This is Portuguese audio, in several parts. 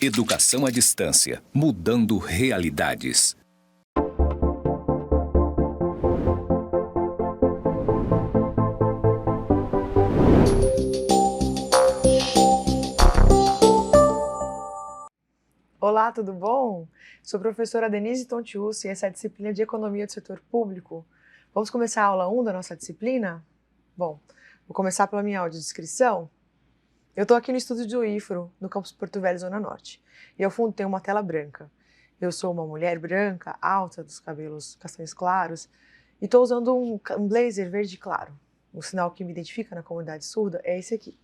Educação à distância, mudando realidades. Olá, tudo bom? Sou a professora Denise Tontiucci e essa é a disciplina de Economia do Setor Público. Vamos começar a aula 1 da nossa disciplina? Bom, vou começar pela minha audiodescrição. Eu estou aqui no estúdio do IFRO, no campus Porto Velho, Zona Norte. E ao fundo tem uma tela branca. Eu sou uma mulher branca, alta, dos cabelos castanhos claros, e estou usando um blazer verde claro. O sinal que me identifica na comunidade surda é esse aqui.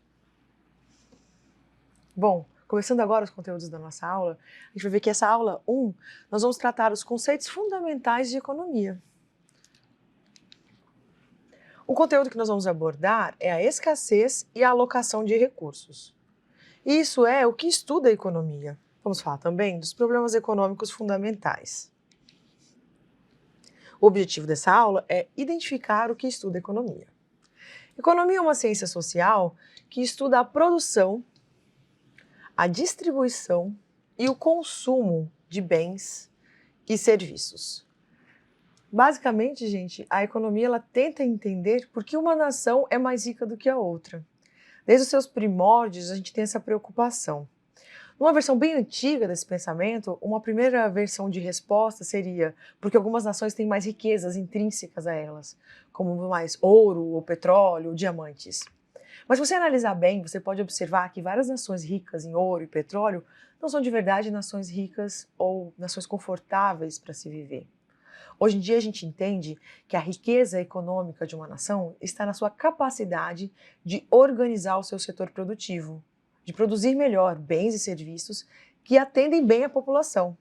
Bom, começando agora os conteúdos da nossa aula, a gente vai ver que essa aula 1, nós vamos tratar os conceitos fundamentais de economia. O conteúdo que nós vamos abordar é a escassez e a alocação de recursos. Isso é o que estuda a economia. Vamos falar também dos problemas econômicos fundamentais. O objetivo dessa aula é identificar o que estuda a economia. Economia é uma ciência social que estuda a produção, a distribuição e o consumo de bens e serviços. Basicamente, gente, a economia ela tenta entender por que uma nação é mais rica do que a outra. Desde os seus primórdios, a gente tem essa preocupação. Numa versão bem antiga desse pensamento, uma primeira versão de resposta seria porque algumas nações têm mais riquezas intrínsecas a elas, como mais ouro, ou petróleo, ou diamantes. Mas se você analisar bem, você pode observar que várias nações ricas em ouro e petróleo não são de verdade nações ricas ou nações confortáveis para se viver. Hoje em dia a gente entende que a riqueza econômica de uma nação está na sua capacidade de organizar o seu setor produtivo, de produzir melhor bens e serviços que atendem bem a população.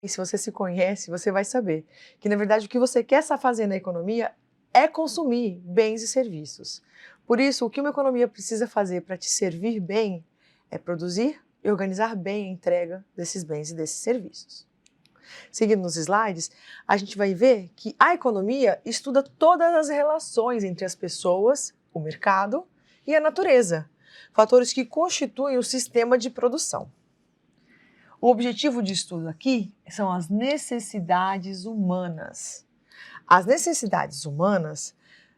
E se você se conhece, você vai saber que, na verdade, o que você quer fazer na economia é consumir bens e serviços. Por isso, o que uma economia precisa fazer para te servir bem é produzir e organizar bem a entrega desses bens e desses serviços. Seguindo nos slides, a gente vai ver que a economia estuda todas as relações entre as pessoas, o mercado e a natureza, fatores que constituem o sistema de produção. O objetivo de estudo aqui são as necessidades humanas. As necessidades humanas,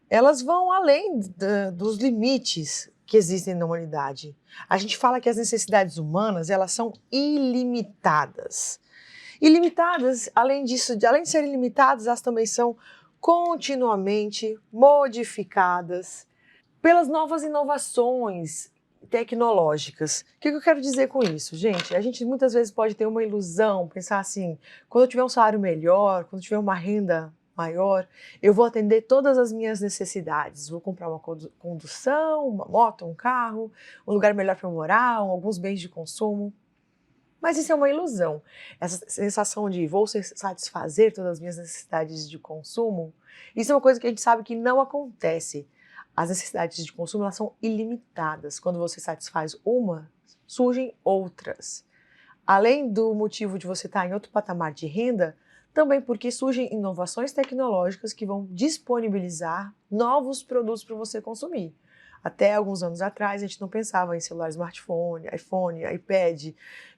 elas vão além dos limites que existem na humanidade. A gente fala que as necessidades humanas, elas são ilimitadas. Ilimitadas, além disso, além de serem limitadas, elas também são continuamente modificadas pelas novas inovações tecnológicas. O que eu quero dizer com isso, gente? A gente muitas vezes pode ter uma ilusão, pensar assim, quando eu tiver um salário melhor, quando eu tiver uma renda maior, eu vou atender todas as minhas necessidades. Vou comprar uma condução, uma moto, um carro, um lugar melhor para morar, alguns bens de consumo. Mas isso é uma ilusão. Essa sensação de vou satisfazer todas as minhas necessidades de consumo, isso é uma coisa que a gente sabe que não acontece. As necessidades de consumo elas são ilimitadas. Quando você satisfaz uma, surgem outras. Além do motivo de você estar em outro patamar de renda, também porque surgem inovações tecnológicas que vão disponibilizar novos produtos para você consumir. Até alguns anos atrás, a gente não pensava em celular smartphone, iPhone, iPad,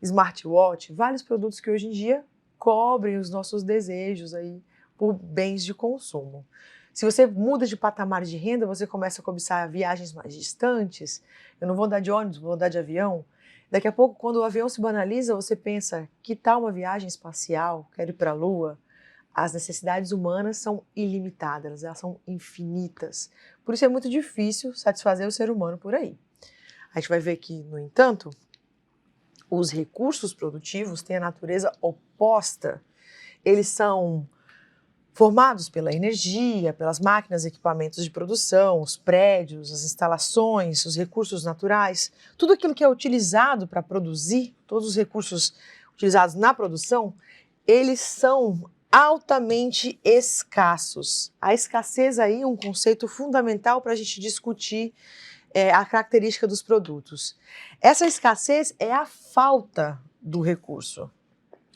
smartwatch, vários produtos que hoje em dia cobrem os nossos desejos aí por bens de consumo. Se você muda de patamar de renda, você começa a cobiçar viagens mais distantes. Eu não vou andar de ônibus, vou andar de avião. Daqui a pouco, quando o avião se banaliza, você pensa, que tal uma viagem espacial? Quero ir para a Lua? As necessidades humanas são ilimitadas, elas são infinitas. Por isso é muito difícil satisfazer o ser humano por aí. A gente vai ver que, no entanto, os recursos produtivos têm a natureza oposta. Eles são formados pela energia, pelas máquinas e equipamentos de produção, os prédios, as instalações, os recursos naturais, tudo aquilo que é utilizado para produzir, todos os recursos utilizados na produção, eles são altamente escassos. A escassez aí é um conceito fundamental para a gente discutir a característica dos produtos. Essa escassez é a falta do recurso.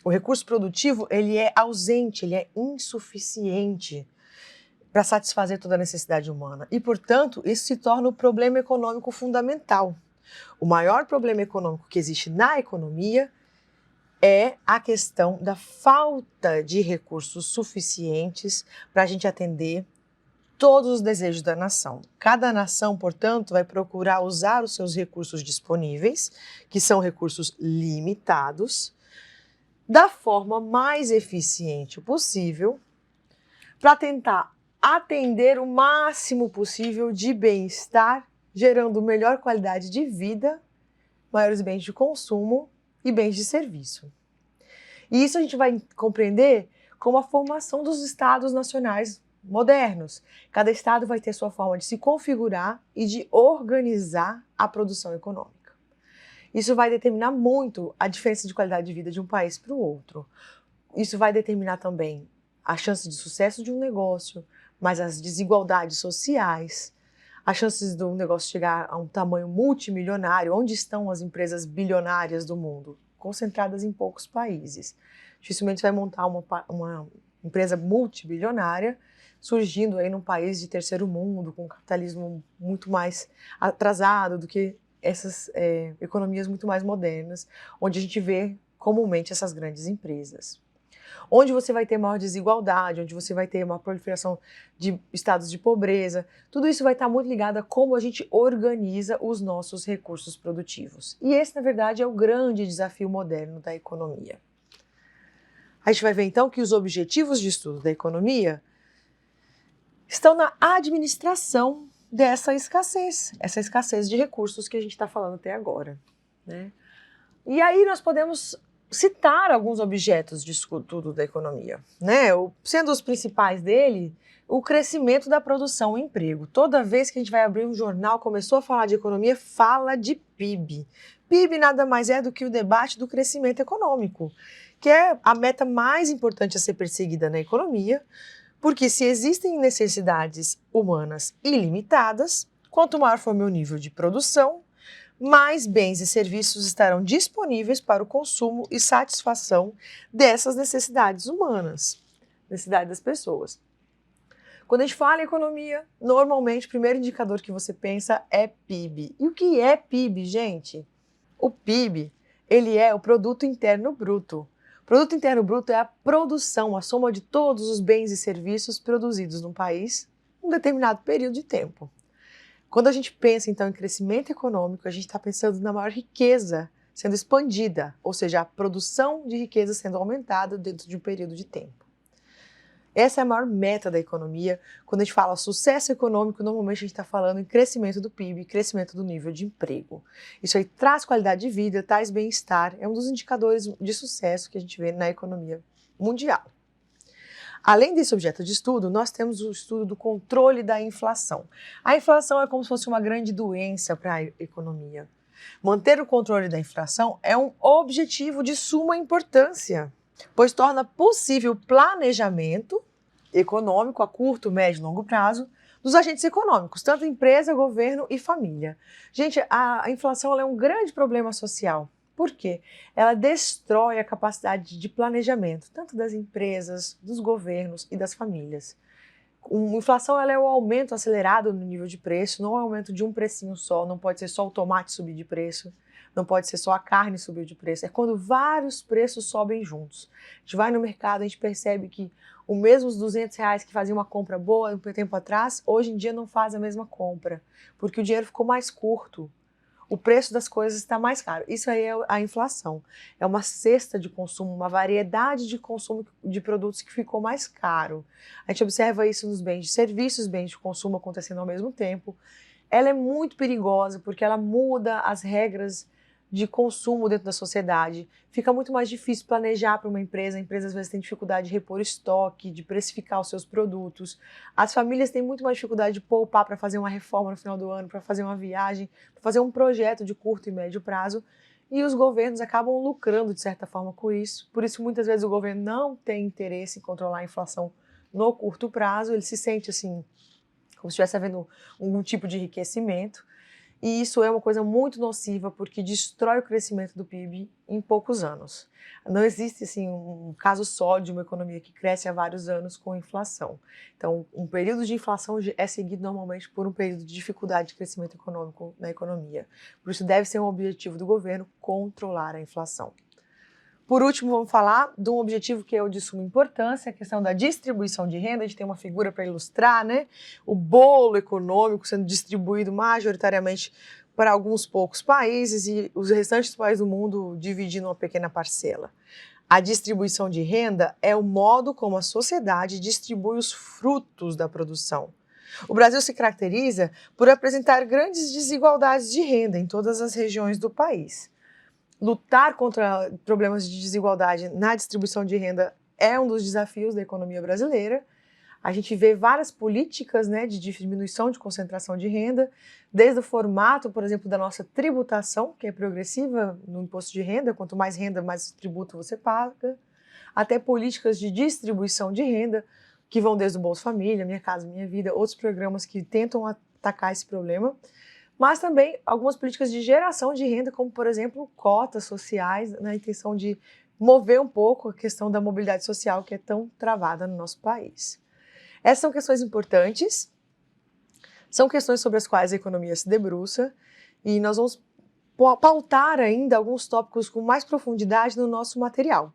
O recurso produtivo ele é ausente, ele é insuficiente para satisfazer toda a necessidade humana. E, portanto, isso se torna um problema econômico fundamental. O maior problema econômico que existe na economia é a questão da falta de recursos suficientes para a gente atender todos os desejos da nação. Cada nação, portanto, vai procurar usar os seus recursos disponíveis, que são recursos limitados, da forma mais eficiente possível, para tentar atender o máximo possível de bem-estar, gerando melhor qualidade de vida, maiores bens de consumo e bens de serviço. E isso a gente vai compreender como a formação dos estados nacionais modernos. Cada estado vai ter sua forma de se configurar e de organizar a produção econômica. Isso vai determinar muito a diferença de qualidade de vida de um país para o outro. Isso vai determinar também a chance de sucesso de um negócio, mas as desigualdades sociais, as chances do negócio chegar a um tamanho multimilionário, onde estão as empresas bilionárias do mundo, concentradas em poucos países. Dificilmente vai montar uma empresa multibilionária surgindo aí num país de terceiro mundo, com um capitalismo muito mais atrasado do que essas economias muito mais modernas, onde a gente vê comumente essas grandes empresas. Onde você vai ter maior desigualdade, onde você vai ter uma proliferação de estados de pobreza, tudo isso vai estar muito ligado a como a gente organiza os nossos recursos produtivos. E esse, na verdade, é o grande desafio moderno da economia. A gente vai ver, então, que os objetivos de estudo da economia estão na administração dessa escassez, essa escassez de recursos que a gente está falando até agora, né? E aí nós podemos citar alguns objetos de estudo da economia, né? Sendo os principais dele, o crescimento da produção e emprego. Toda vez que a gente vai abrir um jornal, começou a falar de economia, fala de PIB. PIB nada mais é do que o debate do crescimento econômico, que é a meta mais importante a ser perseguida na economia, porque se existem necessidades humanas ilimitadas, quanto maior for o meu nível de produção, mais bens e serviços estarão disponíveis para o consumo e satisfação dessas necessidades humanas, necessidades das pessoas. Quando a gente fala em economia, normalmente o primeiro indicador que você pensa é PIB. E o que é PIB, gente? O PIB, ele é o Produto Interno Bruto. O Produto Interno Bruto é a produção, a soma de todos os bens e serviços produzidos num país em um determinado período de tempo. Quando a gente pensa, então, em crescimento econômico, a gente está pensando na maior riqueza sendo expandida, ou seja, a produção de riqueza sendo aumentada dentro de um período de tempo. Essa é a maior meta da economia. Quando a gente fala sucesso econômico, normalmente a gente está falando em crescimento do PIB, crescimento do nível de emprego. Isso aí traz qualidade de vida, traz bem-estar, é um dos indicadores de sucesso que a gente vê na economia mundial. Além desse objeto de estudo, nós temos o estudo do controle da inflação. A inflação é como se fosse uma grande doença para a economia. Manter o controle da inflação é um objetivo de suma importância, pois torna possível o planejamento econômico a curto, médio e longo prazo dos agentes econômicos, tanto empresa, governo e família. Gente, a inflação é um grande problema social. Por quê? Ela destrói a capacidade de planejamento, tanto das empresas, dos governos e das famílias. A inflação ela é o aumento acelerado no nível de preço, não é o aumento de um precinho só, não pode ser só o tomate subir de preço, não pode ser só a carne subir de preço, é quando vários preços sobem juntos. A gente vai no mercado, a gente percebe que os mesmos R$200 que faziam uma compra boa um tempo atrás, hoje em dia não faz a mesma compra, porque o dinheiro ficou mais curto. O preço das coisas está mais caro. Isso aí é a inflação. É uma cesta de consumo, uma variedade de consumo de produtos que ficou mais caro. A gente observa isso nos bens de serviços, bens de consumo acontecendo ao mesmo tempo. Ela é muito perigosa porque ela muda as regras de consumo dentro da sociedade. Fica muito mais difícil planejar para uma empresa. A empresa às vezes tem dificuldade de repor estoque, de precificar os seus produtos. As famílias têm muito mais dificuldade de poupar para fazer uma reforma no final do ano, para fazer uma viagem, para fazer um projeto de curto e médio prazo. E os governos acabam lucrando de certa forma com isso. Por isso muitas vezes o governo não tem interesse em controlar a inflação no curto prazo. Ele se sente assim, como se estivesse havendo um tipo de enriquecimento. e isso é uma coisa muito nociva porque destrói o crescimento do PIB em poucos anos. Não existe assim, um caso só de uma economia que cresce há vários anos com inflação. Então, um período de inflação é seguido normalmente por um período de dificuldade de crescimento econômico na economia. Por isso, deve ser um objetivo do governo controlar a inflação. Por último, vamos falar de um objetivo que é o de suma importância, a questão da distribuição de renda. A gente tem uma figura para ilustrar, né? O bolo econômico sendo distribuído majoritariamente para alguns poucos países e os restantes países do mundo dividindo uma pequena parcela. A distribuição de renda é o modo como a sociedade distribui os frutos da produção. O Brasil se caracteriza por apresentar grandes desigualdades de renda em todas as regiões do país. Lutar contra problemas de desigualdade na distribuição de renda é um dos desafios da economia brasileira. A gente vê várias políticas, né, de diminuição de concentração de renda, desde o formato, por exemplo, da nossa tributação, que é progressiva no imposto de renda, quanto mais renda, mais tributo você paga, até políticas de distribuição de renda, que vão desde o Bolsa Família, Minha Casa Minha Vida, outros programas que tentam atacar esse problema, mas também algumas políticas de geração de renda, como, por exemplo, cotas sociais, na intenção de mover um pouco a questão da mobilidade social, que é tão travada no nosso país. Essas são questões importantes, são questões sobre as quais a economia se debruça e nós vamos pautar ainda alguns tópicos com mais profundidade no nosso material.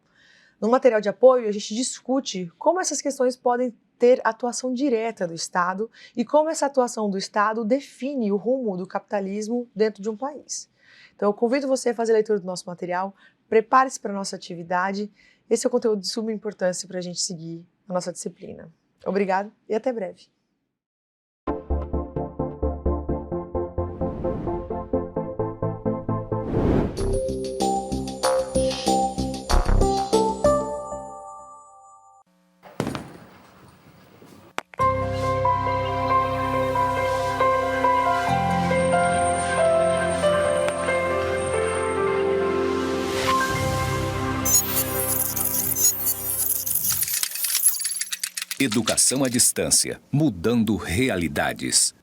No material de apoio, a gente discute como essas questões podem ter atuação direta do Estado e como essa atuação do Estado define o rumo do capitalismo dentro de um país. Então, eu convido você a fazer a leitura do nosso material, prepare-se para a nossa atividade. Esse é o conteúdo de suma importância para a gente seguir a nossa disciplina. Obrigado e até breve. Educação à distância, mudando realidades.